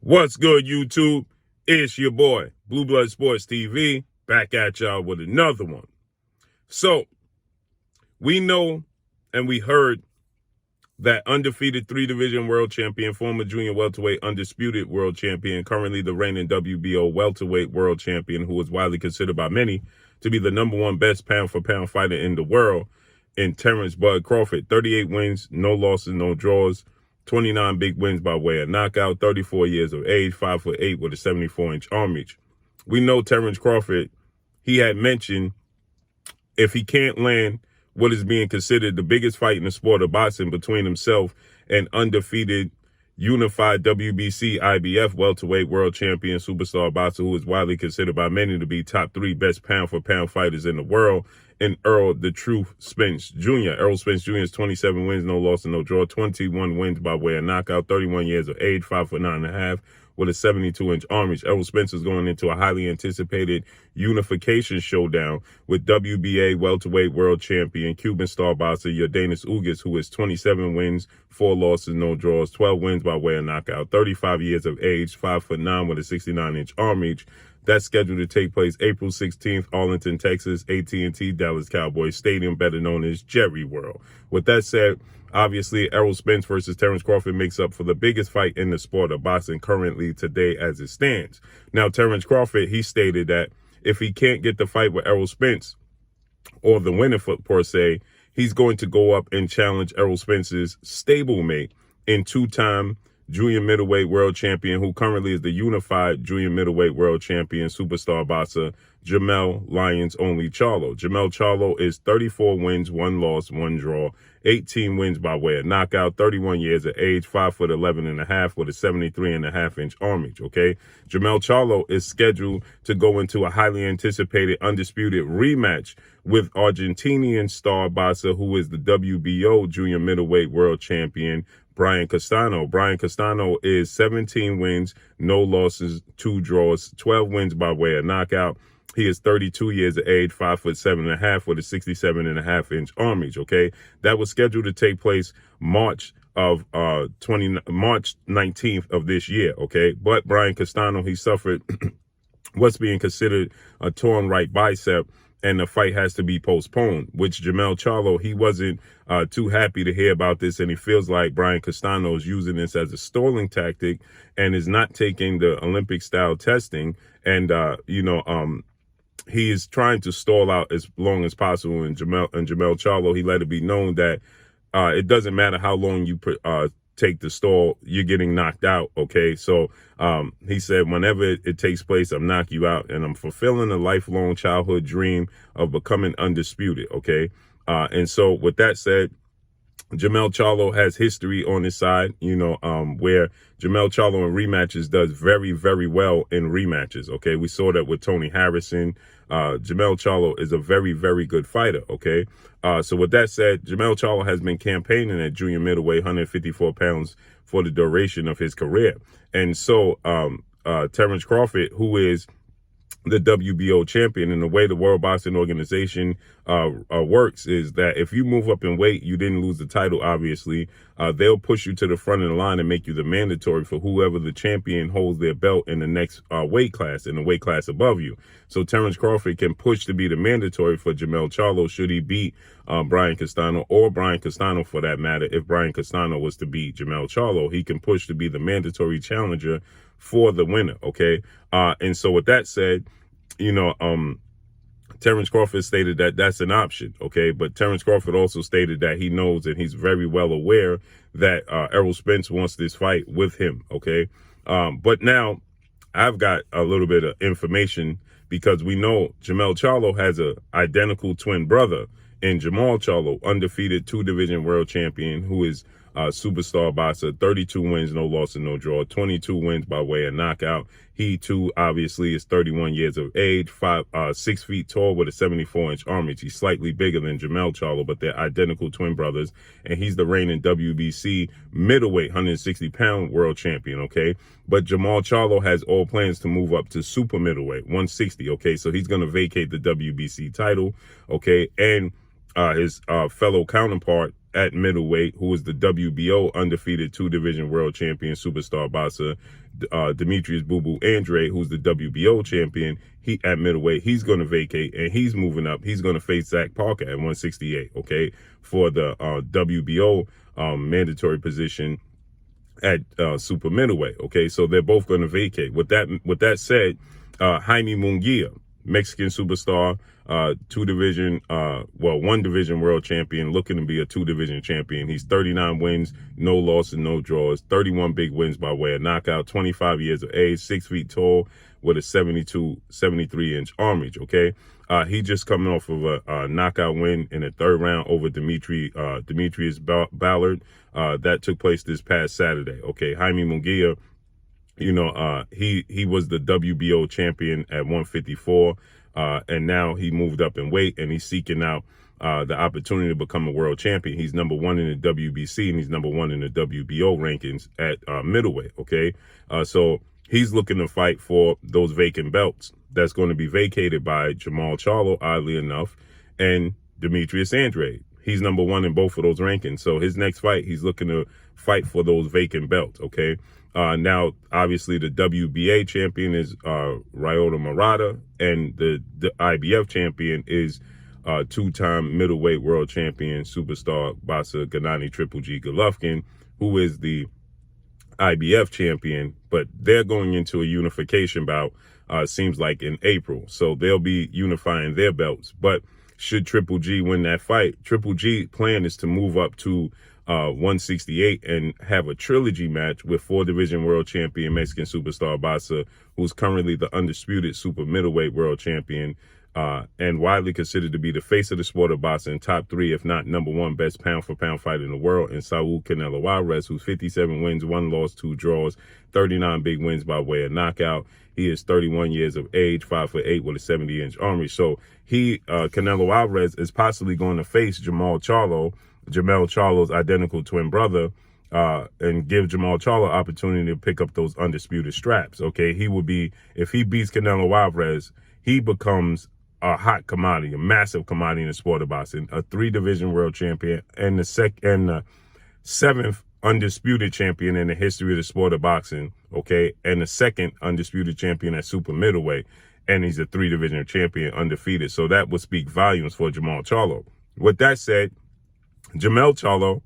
What's good, YouTube? It's your boy, Blue Blood Sports TV, back at y'all with another one. So, we know and we heard that undefeated three-division world champion, former junior welterweight undisputed world champion, currently the reigning WBO welterweight world champion, who is widely considered by many to be the #1 best pound-for-pound fighter in the world, in Terence Bud Crawford. 38 wins, no losses, no draws. 29 big wins by way of knockout, 34 years of age, 5'8" with a 74-inch arm reach. We know Terence Crawford, he had mentioned if he can't land what is being considered the biggest fight in the sport of boxing between himself and undefeated unified WBC IBF welterweight world champion superstar boxer, who is widely considered by many to be top 3 best pound-for-pound fighters in the world, in Errol "The Truth" Spence Jr. Errol Spence Jr. is 27 wins, no loss and no draw, 21 wins by way of knockout, 31 years of age, 5'9.5", with a 72-inch arm reach. Errol Spence is going into a highly anticipated unification showdown with WBA welterweight world champion, Cuban star boxer Yordenis Ugas, who is 27 wins, 4 losses, no draws, 12 wins by way of knockout, 35 years of age, 5'9" with a 69-inch arm reach. That's scheduled to take place April 16th, Arlington, Texas, AT&T Dallas Cowboys Stadium, better known as Jerry World. With that said, obviously, Errol Spence versus Terence Crawford makes up for the biggest fight in the sport of boxing currently today as it stands. Now, Terence Crawford, he stated that if he can't get the fight with Errol Spence, or the winner per se, he's going to go up and challenge Errol Spence's stablemate in two-time junior middleweight world champion, who currently is the unified junior middleweight world champion superstar boxer, Jamel "Lions Only" Charlo. Jamel Charlo is 34 wins, 1 loss, 1 draw, 18 wins by way of knockout, 31 years of age, 5'11.5" with a 73.5-inch arm reach, okay? Jamel Charlo is scheduled to go into a highly anticipated undisputed rematch with Argentinian star boxer, who is the WBO junior middleweight world champion, Brian Castaño. Brian Castaño is 17 wins, no losses, 2 draws, 12 wins by way of knockout. He is 32 years of age, 5'7.5" with a 67.5-inch arm reach, okay? That was scheduled to take place March 19th of this year, okay? But Brian Castaño, he suffered what's being considered a torn right bicep, and the fight has to be postponed, which Jamel Charlo, he wasn't too happy to hear about this, and he feels like Brian Castaño is using this as a stalling tactic and is not taking the Olympic-style testing, and, he is trying to stall out as long as possible. And Jamel Charlo, he let it be known that it doesn't matter how long you take the stall, you're getting knocked out, okay? So he said, whenever it takes place, I'm knock you out, and I'm fulfilling a lifelong childhood dream of becoming undisputed, okay? And so with that said, Jamel Charlo has history on his side, where Jamel Charlo in rematches does very, very well in rematches, okay? We saw that with Tony Harrison. Jamel Charlo is a very, very good fighter, okay? So with that said, Jamel Charlo has been campaigning at junior middleweight, 154 pounds, for the duration of his career. And so Terence Crawford, who is the WBO champion, and the way the World Boxing Organization works is that if you move up in weight, you didn't lose the title, obviously. They'll push you to the front of the line and make you the mandatory for whoever the champion holds their belt in the next weight class, in the weight class above you. So Terence Crawford can push to be the mandatory for Jamel Charlo should he beat Brian Castaño, or Brian Castaño for that matter. If Brian Castaño was to beat Jamel Charlo, he can push to be the mandatory challenger for the winner, okay? And so with that said, Terence Crawford stated that that's an option, okay? But Terence Crawford also stated that he knows and he's very well aware that Errol Spence wants this fight with him, okay? But now I've got a little bit of information, because we know Jamel Charlo has a identical twin brother in Jermell Charlo, undefeated 2-division world champion, who is superstar boxer, 32 wins, no loss and no draw, 22 wins by way of knockout. He too obviously is 31 years of age, 6 feet tall with a 74-inch arm reach. He's slightly bigger than Jamel Charlo, but they're identical twin brothers, and he's the reigning WBC middleweight 160-pound world champion, okay? But Jamel Charlo has all plans to move up to super middleweight 160, okay? So he's going to vacate the WBC title, okay? And his fellow counterpart at middleweight, who is the WBO undefeated 2-division world champion superstar boxer, Demetrius Boo Boo Andre, who's the WBO champion. He at middleweight, he's going to vacate and he's moving up. He's going to face Zach Parker at 168, okay, for the WBO mandatory position at super middleweight. Okay, so they're both going to vacate. With that said, Jaime Munguia, Mexican superstar, 2-division, 1-division world champion, looking to be a 2-division champion. He's 39 wins, no losses, no draws, 31 big wins by way of knockout, 25 years of age, 6 feet tall, with a 73-inch arm reach. Okay, he just coming off of a knockout win in the 3rd round over Demetrius Ballard. That took place this past Saturday. Okay, Jaime Munguia, he was the WBO champion at 154, and now he moved up in weight and he's seeking out the opportunity to become a world champion. He's number 1 in the WBC and he's number 1 in the WBO rankings at middleweight. Okay, so he's looking to fight for those vacant belts that's going to be vacated by Jermell Charlo, oddly enough, and Demetrius Andre. He's number 1 in both of those rankings. So his next fight, he's looking to fight for those vacant belts. Okay. Now, obviously, the WBA champion is Ryota Murata, and the IBF champion is 2-time middleweight world champion superstar boxer Gennady Triple G Golovkin, who is the IBF champion. But they're going into a unification bout, seems like in April. So they'll be unifying their belts. But should Triple G win that fight, Triple G plan is to move up to 168 and have a trilogy match with 4-division world champion Mexican superstar boxer, who's currently the undisputed super middleweight world champion, and widely considered to be the face of the sport of boxing, top 3, if not number 1 best pound-for-pound fighter in the world, and Saul Canelo Alvarez, who's 57 wins, 1 loss, 2 draws, 39 big wins by way of knockout. He is 31 years of age, 5'8", with a 70-inch arm reach. So Canelo Alvarez is possibly going to face Jamel Charlo's identical twin brother, and give Jamel Charlo opportunity to pick up those undisputed straps. Okay, he would be, if he beats Canelo Alvarez, he becomes a hot commodity, a massive commodity in the sport of boxing, a 3-division world champion, and the 7th undisputed champion in the history of the sport of boxing. Okay, and the 2nd undisputed champion at super middleweight, and he's a 3-division champion, undefeated. So that would speak volumes for Jamel Charlo. With that said, Jamel Charlo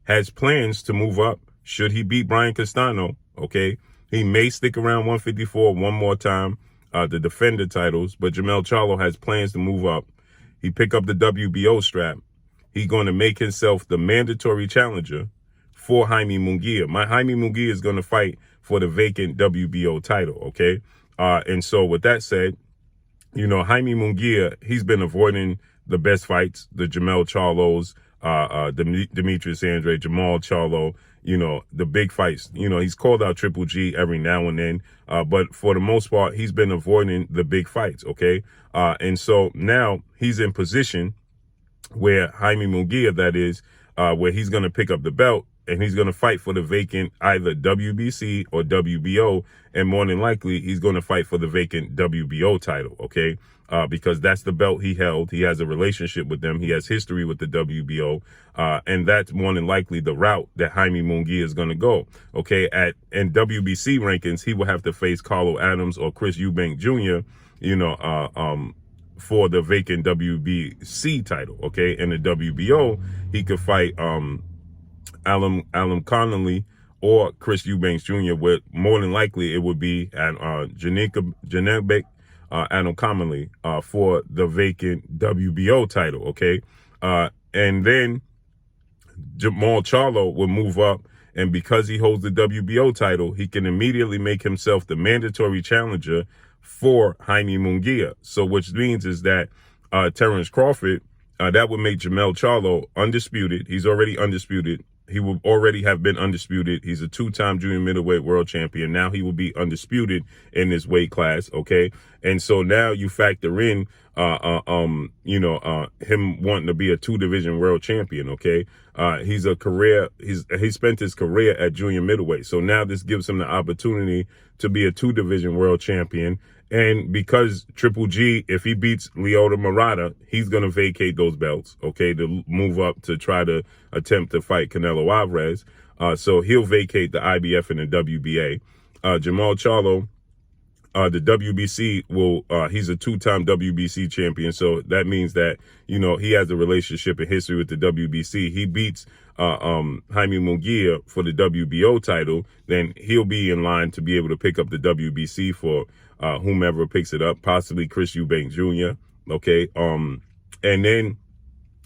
has plans to move up should he beat Brian Castaño. Okay, he may stick around 154 one more time to defend the titles, but Jamel Charlo has plans to move up. He pick up the WBO strap. He's going to make himself the mandatory challenger for Jaime Munguia. Jaime Munguia is going to fight for the vacant WBO title. Okay, and so with that said, Jaime Munguia, he's been avoiding the best fights, the Jamel Charlos, Demetrius Andre, Jermell Charlo, the big fights. He's called out Triple G every now and then, but for the most part, he's been avoiding the big fights, okay? And so now he's in position where Jaime Munguia, that is, where he's going to pick up the belt and he's going to fight for the vacant either WBC or WBO, and more than likely, he's going to fight for the vacant WBO title, okay? Because that's the belt he held. He has a relationship with them. He has history with the WBO. And that's more than likely the route that Jaime Munguia is going to go. Okay. In WBC rankings, he will have to face Carlo Adams or Chris Eubank Jr., for the vacant WBC title. Okay. In the WBO, he could fight, Alan Connolly or Chris Eubanks Jr., where more than likely it would be at, Janebek, Adam Commonly, for the vacant WBO title, okay? And then Jamel Charlo will move up, and because he holds the WBO title, he can immediately make himself the mandatory challenger for Jaime Munguia. So which means is that Terence Crawford, that would make Jamel Charlo undisputed. He's already undisputed. He will already have been undisputed. He's a 2-time junior middleweight world champion. Now he will be undisputed in this weight class, okay? And so now you factor in him wanting to be a 2-division world champion. Okay. He spent his career at junior middleweight. So now this gives him the opportunity to be a 2-division world champion. And because Triple G, if he beats Lyoto Murata, he's going to vacate those belts, okay, to move up to try to attempt to fight Canelo Alvarez. So he'll vacate the IBF and the WBA. Jermell Charlo, the WBC he's a 2-time WBC champion. So that means that, he has a relationship and history with the WBC. He beats Jaime Munguia for the WBO title, then he'll be in line to be able to pick up the WBC for whomever picks it up, possibly Chris Eubank Jr. Okay. And then,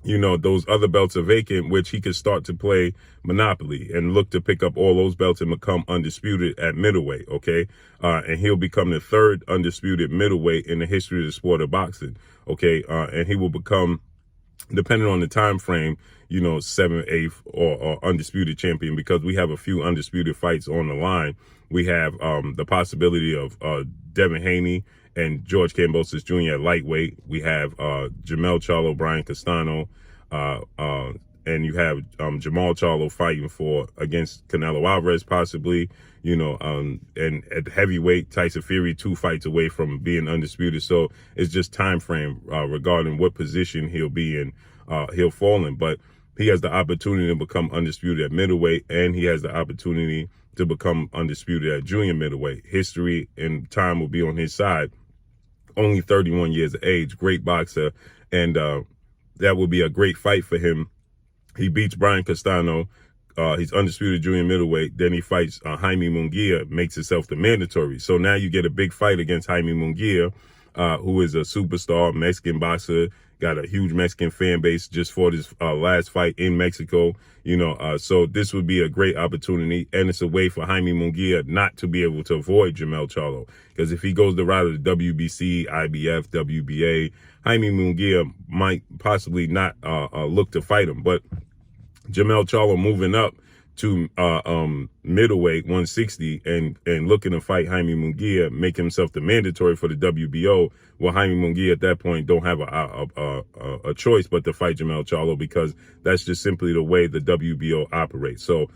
those other belts are vacant, which he could start to play Monopoly and look to pick up all those belts and become undisputed at middleweight. Okay. And he'll become the 3rd undisputed middleweight in the history of the sport of boxing. Okay. And he will become, depending on the time frame, 7th, 8th, or undisputed champion, because we have a few undisputed fights on the line. We have the possibility of Devin Haney and George Kambosos Jr. at lightweight. We have Jamel Charlo, Brian Castaño, and you have Jermell Charlo fighting against Canelo Alvarez, possibly. And at heavyweight, Tyson Fury 2 fights away from being undisputed. So it's just time frame regarding what position he'll be in, he'll fall in. But he has the opportunity to become undisputed at middleweight, and he has the opportunity to become undisputed at junior middleweight. History and time will be on his side. Only 31 years of age, great boxer, and that will be a great fight for him. He beats Brian Castaño. He's undisputed junior middleweight. Then he fights Jaime Munguia, makes himself the mandatory. So now you get a big fight against Jaime Munguia, who is a superstar Mexican boxer, got a huge Mexican fan base, just fought his last fight in Mexico. So this would be a great opportunity, and it's a way for Jaime Munguia not to be able to avoid Jermell Charlo, because if he goes the route of the WBC, IBF, WBA, Jaime Munguia might possibly not look to fight him. But Jermell Charlo moving up to middleweight 160 and looking to fight Jaime Munguia, make himself the mandatory for the WBO. Well, Jaime Munguia at that point don't have a choice but to fight Jermell Charlo, because that's just simply the way the WBO operates. So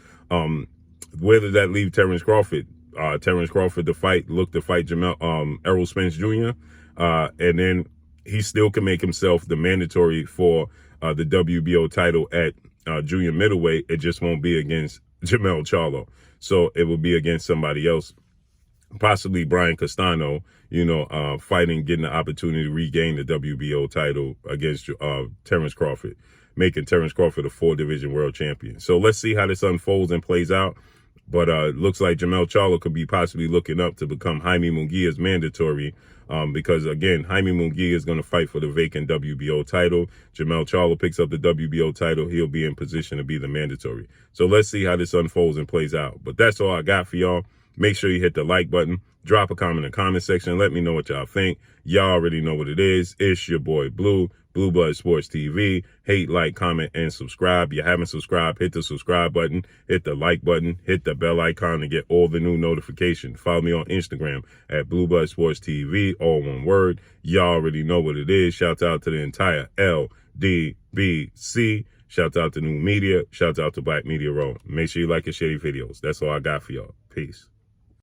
where does that leave Terence Crawford? Terence Crawford look to fight Errol Spence Jr. And then he still can make himself the mandatory for the WBO title at junior middleweight. It just won't be against Jamel Charlo. So it will be against somebody else, possibly Brian Castaño, fighting, getting the opportunity to regain the WBO title against Terence Crawford, making Terence Crawford a 4-division world champion. So let's see how this unfolds and plays out. But it looks like Jermell Charlo could be possibly looking up to become Jaime Munguia's mandatory, because, again, Jaime Munguia is going to fight for the vacant WBO title. Jermell Charlo picks up the WBO title. He'll be in position to be the mandatory. So let's see how this unfolds and plays out. But that's all I got for y'all. Make sure you hit the like button. Drop a comment in the comment section. Let me know what y'all think. Y'all already know what it is. It's your boy Blue Blood Sports TV. Hate, like, comment, and subscribe. If you haven't subscribed, hit the subscribe button, hit the like button, hit the bell icon to get all the new notifications. Follow me on Instagram at Blue Blood Sports TV, all one word. Y'all already know what it is. Shout out to the entire LDBC. Shout out to New Media. Shout out to Black Media Row. Make sure you like and share your videos. That's all I got for y'all. Peace.